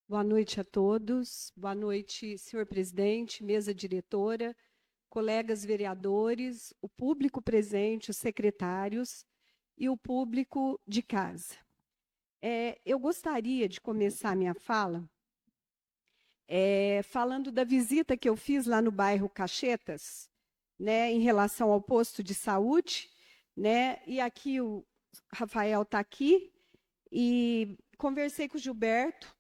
Boa noite a todos. Boa noite, senhor presidente, mesa diretora, colegas vereadores, o público presente, os secretários e o público de casa. Eu gostaria de começar minha fala falando da visita que eu fiz lá no bairro Cachetas, né, em relação ao posto de saúde, né, e aqui o Rafael está aqui, e conversei com o Gilberto,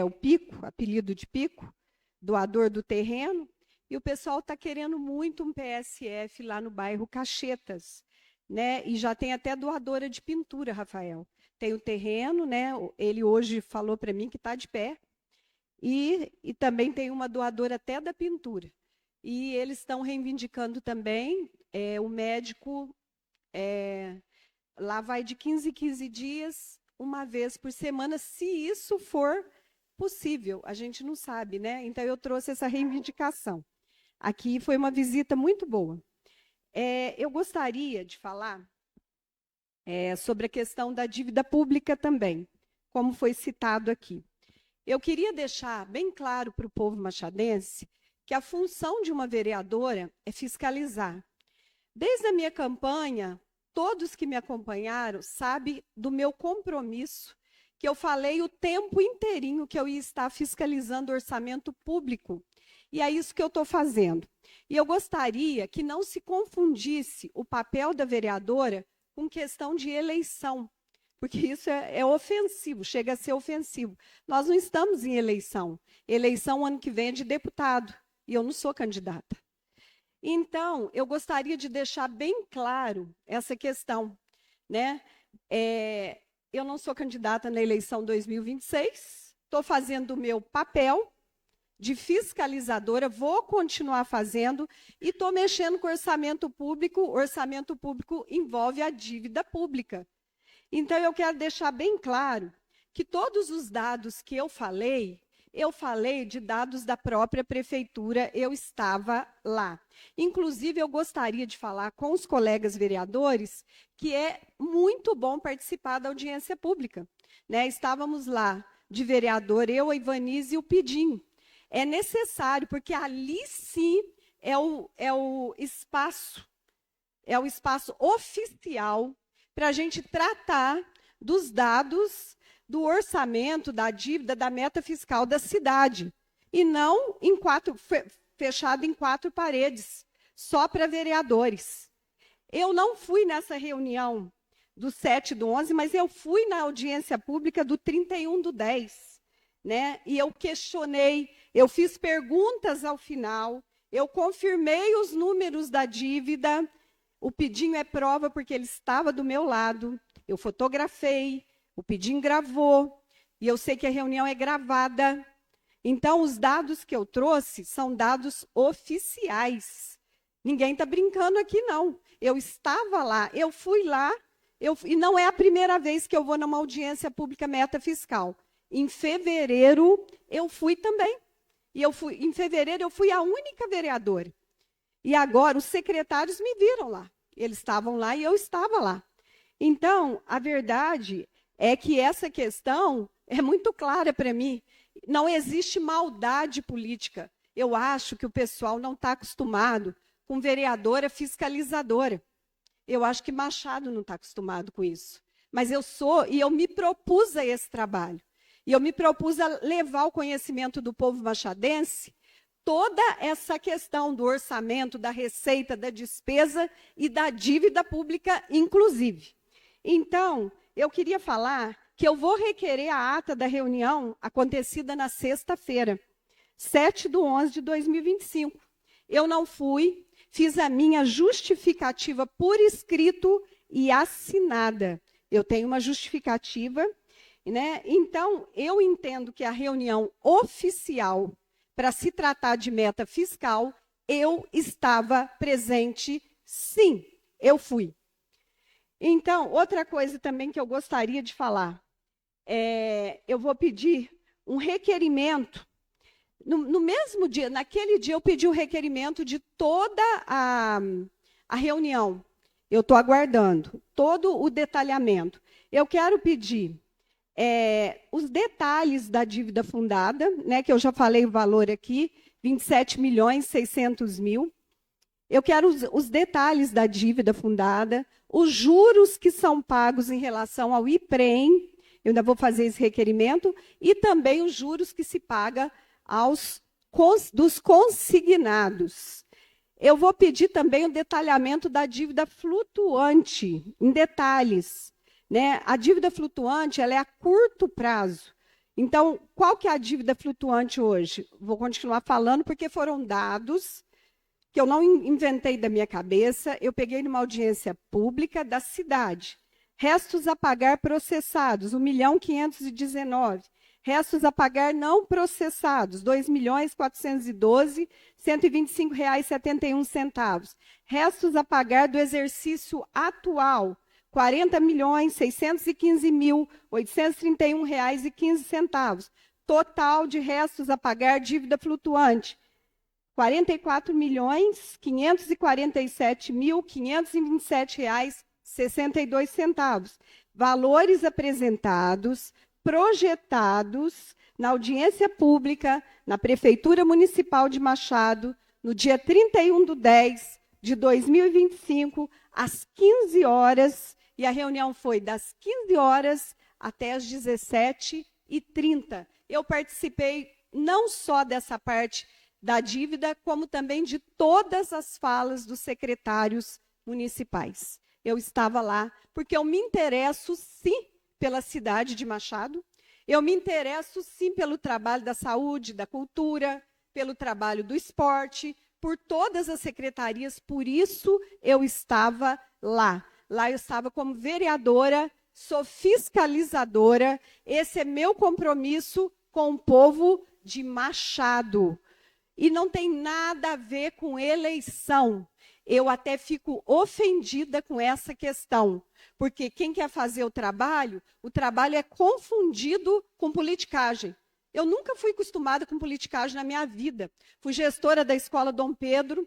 o Pico, apelido de Pico, doador do terreno, e o pessoal está querendo muito um PSF lá no bairro Cachetas, né? E já tem até doadora de pintura, Rafael. Tem o terreno, né? Ele hoje falou para mim que está de pé, e também tem uma doadora até da pintura. E eles estão reivindicando também o médico, lá vai de 15 em 15 dias, uma vez por semana, se isso for possível, a gente não sabe, né? Então, eu trouxe essa reivindicação. Aqui foi uma visita muito boa. Eu gostaria de falar sobre a questão da dívida pública também, como foi citado aqui. Eu queria deixar bem claro para o povo machadense que a função de uma vereadora é fiscalizar. Desde a minha campanha, todos que me acompanharam sabem do meu compromisso, que eu falei o tempo inteirinho que eu ia estar fiscalizando o orçamento público. E é isso que eu estou fazendo. E eu gostaria que não se confundisse o papel da vereadora com questão de eleição, porque isso é ofensivo, chega a ser ofensivo. Nós não estamos em eleição. Eleição ano que vem é de deputado, e eu não sou candidata. Então, eu gostaria de deixar bem claro essa questão, né? Eu não sou candidata na eleição 2026, estou fazendo o meu papel de fiscalizadora, vou continuar fazendo e estou mexendo com o orçamento público envolve a dívida pública. Então, eu quero deixar bem claro que todos os dados que eu falei de dados da própria prefeitura, eu estava lá. Inclusive, eu gostaria de falar com os colegas vereadores que é muito bom participar da audiência pública, né? Estávamos lá de vereador, eu, a Ivanise e o Pidim. É necessário, porque ali sim é o espaço oficial para a gente tratar dos dados do orçamento, da dívida, da meta fiscal da cidade, e não fechado em quatro paredes, só para vereadores. Eu não fui nessa reunião do 7/11, mas eu fui na audiência pública do 31/10, né? E eu questionei, eu fiz perguntas ao final, eu confirmei os números da dívida. O Pedinho é prova porque ele estava do meu lado, eu fotografei, o Pedinho gravou, e eu sei que a reunião é gravada. Então, os dados que eu trouxe são dados oficiais. Ninguém está brincando aqui, não. Eu estava lá, eu fui lá, e não é a primeira vez que eu vou numa audiência pública meta fiscal. Em fevereiro, eu fui também. Em fevereiro, eu fui a única vereadora. E agora, os secretários me viram lá. Eles estavam lá e eu estava lá. Então, a verdade é que essa questão é muito clara para mim. Não existe maldade política. Eu acho que o pessoal não está acostumado com vereadora fiscalizadora. Eu acho que Machado não está acostumado com isso. Mas eu sou, e eu me propus a esse trabalho. E eu me propus a levar ao conhecimento do povo machadense toda essa questão do orçamento, da receita, da despesa e da dívida pública, inclusive. Então, eu queria falar que eu vou requerer a ata da reunião acontecida na sexta-feira, 7/11/2025. Eu não fui, fiz a minha justificativa por escrito e assinada. Eu tenho uma justificativa, né? Então, eu entendo que a reunião oficial para se tratar de meta fiscal, eu estava presente, sim, eu fui. Então, outra coisa também que eu gostaria de falar, eu vou pedir um requerimento, no mesmo dia, naquele dia eu pedi o requerimento de toda a reunião, eu estou aguardando todo o detalhamento. Eu quero pedir os detalhes da dívida fundada, né, que eu já falei o valor aqui, 27.600.000. Eu quero os detalhes da dívida fundada, os juros que são pagos em relação ao IPREM, eu ainda vou fazer esse requerimento, e também os juros que se paga dos consignados. Eu vou pedir também o detalhamento da dívida flutuante, em detalhes. Né? A dívida flutuante ela é a curto prazo. Então, qual que é a dívida flutuante hoje? Vou continuar falando porque foram dados que eu não inventei da minha cabeça, eu peguei numa audiência pública da cidade. Restos a pagar processados, 1.519.000. Restos a pagar não processados, R$ 2.412.125,71. Restos a pagar do exercício atual, R$ 40.615.831,15. Total de restos a pagar, dívida flutuante, R$ 44.547.527,62. Valores apresentados, projetados na audiência pública na Prefeitura Municipal de Machado, no dia 31/10/2025, às 15 horas, e a reunião foi das 15 horas até as 17h30. Eu participei não só dessa parte da dívida, como também de todas as falas dos secretários municipais. Eu estava lá, porque eu me interesso, sim, pela cidade de Machado, eu me interesso, sim, pelo trabalho da saúde, da cultura, pelo trabalho do esporte, por todas as secretarias, por isso eu estava lá. Lá eu estava como vereadora, sou fiscalizadora, esse é meu compromisso com o povo de Machado. E não tem nada a ver com eleição. Eu até fico ofendida com essa questão, porque quem quer fazer o trabalho é confundido com politicagem. Eu nunca fui acostumada com politicagem na minha vida. Fui gestora da Escola Dom Pedro.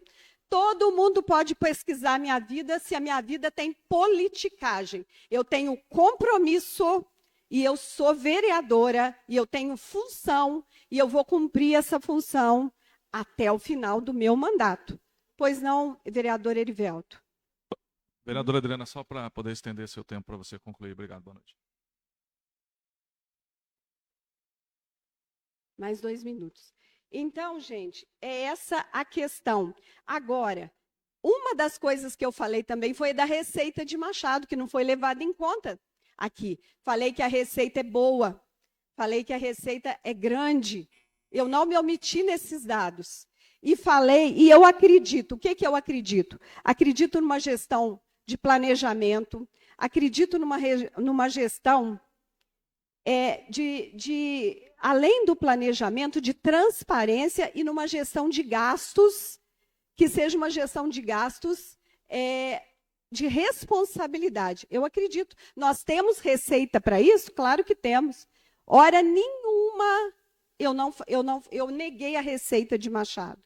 Todo mundo pode pesquisar a minha vida se a minha vida tem politicagem. Eu tenho compromisso e eu sou vereadora e eu tenho função e eu vou cumprir essa função até o final do meu mandato. Pois não, vereador Erivelto? Vereadora Adriana, só para poder estender seu tempo para você concluir. Obrigado, boa noite. Mais 2 minutos. Então, gente, é essa a questão. Agora, uma das coisas que eu falei também foi da receita de Machado, que não foi levada em conta aqui. Falei que a receita é boa, falei que a receita é grande. Eu não me omiti nesses dados. E falei, e eu acredito, o que eu acredito? Acredito numa gestão de planejamento, acredito numa gestão além do planejamento, de transparência e numa gestão de gastos, que seja uma gestão de gastos de responsabilidade. Eu acredito. Nós temos receita para isso? Claro que temos. Hora nenhuma eu neguei a receita de Machado.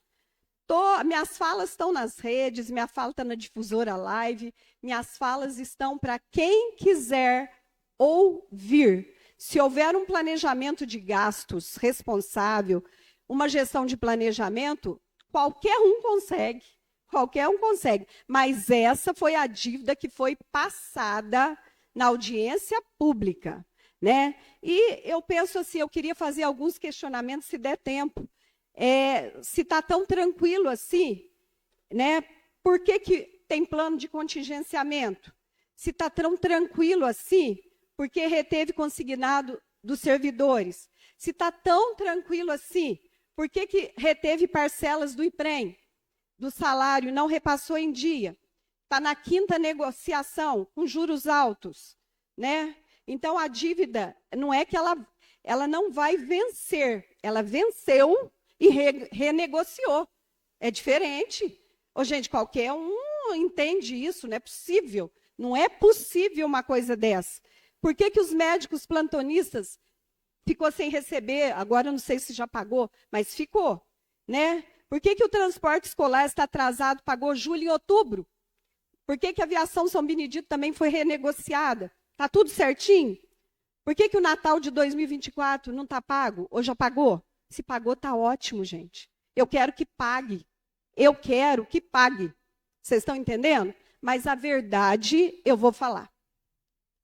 Minhas falas estão nas redes, minha fala está na difusora live, minhas falas estão para quem quiser ouvir. Se houver um planejamento de gastos responsável, uma gestão de planejamento, qualquer um consegue. Mas essa foi a dívida que foi passada na audiência pública. Né? E eu penso assim, eu queria fazer alguns questionamentos, se der tempo. Se está tão tranquilo assim, né? Por que tem plano de contingenciamento? Se está tão tranquilo assim, por que reteve consignado dos servidores? Se está tão tranquilo assim, por que reteve parcelas do IPREM, do salário, e não repassou em dia? Está na 5ª negociação, com juros altos, né? Então, a dívida, não é que ela não vai vencer, ela venceu e renegociou. É diferente. Gente, qualquer um entende isso, não é possível. Não é possível uma coisa dessa. Por que os médicos plantonistas ficou sem receber? Agora eu não sei se já pagou, mas ficou. Né? Por que o transporte escolar está atrasado, pagou julho e outubro? Por que a aviação São Benedito também foi renegociada? Está tudo certinho? Por que o Natal de 2024 não está pago? Ou já pagou? Se pagou, está ótimo, gente. Eu quero que pague. Eu quero que pague. Vocês estão entendendo? Mas a verdade eu vou falar.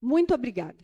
Muito obrigada.